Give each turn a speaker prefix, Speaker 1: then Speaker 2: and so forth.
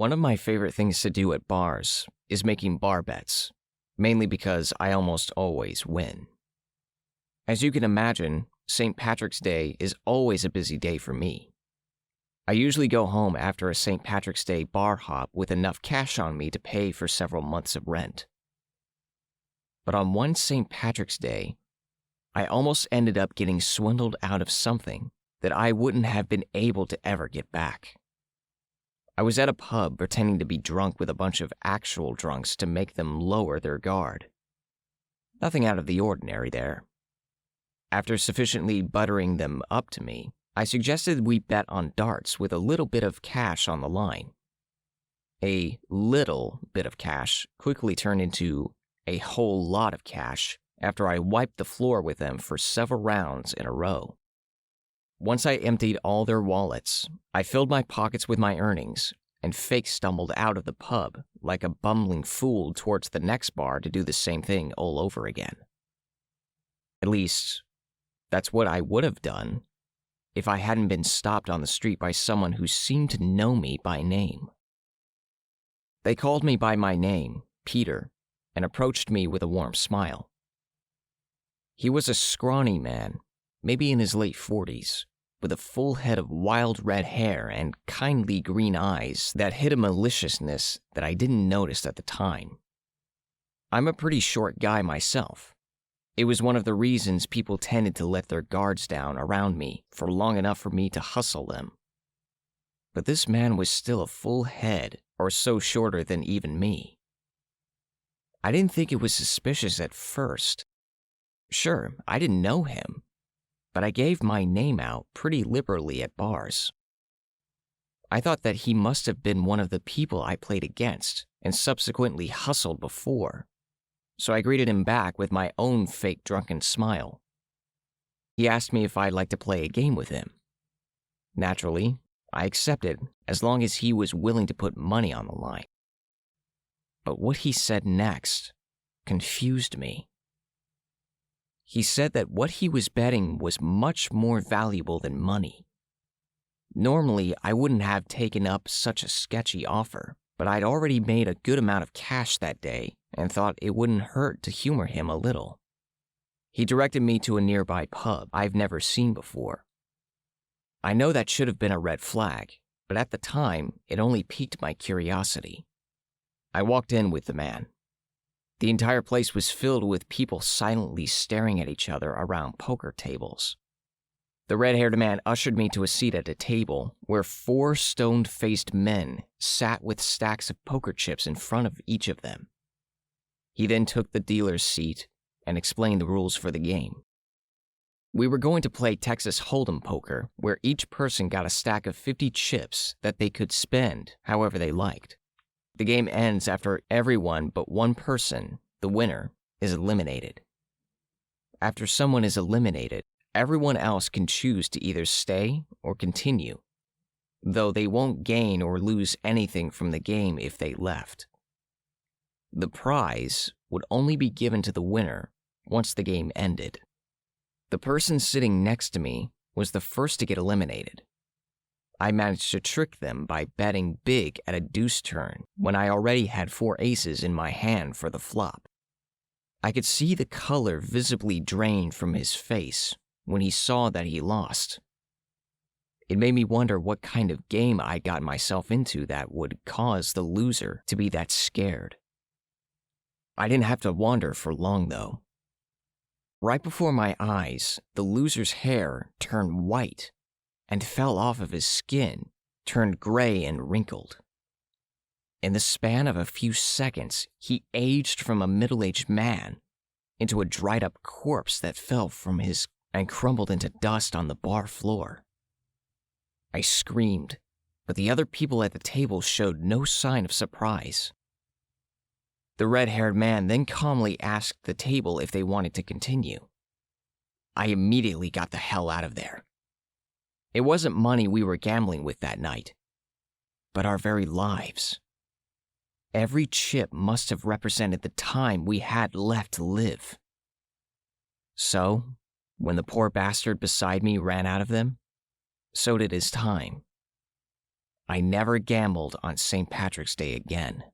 Speaker 1: One of my favorite things to do at bars is making bar bets, mainly because I almost always win. As you can imagine, St. Patrick's Day is always a busy day for me. I usually go home after a St. Patrick's Day bar hop with enough cash on me to pay for several months of rent. But on one St. Patrick's Day, I almost ended up getting swindled out of something that I wouldn't have been able to ever get back. I was at a pub pretending to be drunk with a bunch of actual drunks to make them lower their guard. Nothing out of the ordinary there. After sufficiently buttering them up to me, I suggested we bet on darts with a little bit of cash on the line. A little bit of cash quickly turned into a whole lot of cash after I wiped the floor with them for several rounds in a row. Once I emptied all their wallets, I filled my pockets with my earnings and fake stumbled out of the pub like a bumbling fool towards the next bar to do the same thing all over again. At least, that's what I would have done if I hadn't been stopped on the street by someone who seemed to know me by name. They called me by my name, Peter, and approached me with a warm smile. He was a scrawny man, maybe in his late 40s, with a full head of wild red hair and kindly green eyes that hid a maliciousness that I didn't notice at the time. I'm a pretty short guy myself. It was one of the reasons people tended to let their guards down around me for long enough for me to hustle them. But this man was still a full head or so shorter than even me. I didn't think it was suspicious at first. Sure, I didn't know him, but I gave my name out pretty liberally at bars. I thought that he must have been one of the people I played against and subsequently hustled before, so I greeted him back with my own fake drunken smile. He asked me if I'd like to play a game with him. Naturally, I accepted as long as he was willing to put money on the line. But what he said next confused me. He said that what he was betting was much more valuable than money. Normally, I wouldn't have taken up such a sketchy offer, but I'd already made a good amount of cash that day and thought it wouldn't hurt to humor him a little. He directed me to a nearby pub I've never seen before. I know that should have been a red flag, but at the time, it only piqued my curiosity. I walked in with the man. The entire place was filled with people silently staring at each other around poker tables. The red-haired man ushered me to a seat at a table where 4 stone-faced men sat with stacks of poker chips in front of each of them. He then took the dealer's seat and explained the rules for the game. We were going to play Texas Hold'em poker, where each person got a stack of 50 chips that they could spend however they liked. The game ends after everyone but one person, the winner, is eliminated. After someone is eliminated, everyone else can choose to either stay or continue, though they won't gain or lose anything from the game if they left. The prize would only be given to the winner once the game ended. The person sitting next to me was the first to get eliminated. I managed to trick them by betting big at a deuce turn when I already had 4 aces in my hand for the flop. I could see the color visibly drained from his face when he saw that he lost. It made me wonder what kind of game I got myself into that would cause the loser to be that scared. I didn't have to wonder for long, though. Right before my eyes, the loser's hair turned white and fell off of his skin, turned gray and wrinkled. In the span of a few seconds, he aged from a middle-aged man into a dried-up corpse that fell from his and crumbled into dust on the bar floor. I screamed, but the other people at the table showed no sign of surprise. The red-haired man then calmly asked the table if they wanted to continue. I immediately got the hell out of there. It wasn't money we were gambling with that night, but our very lives. Every chip must have represented the time we had left to live. So, when the poor bastard beside me ran out of them, so did his time. I never gambled on St. Patrick's Day again.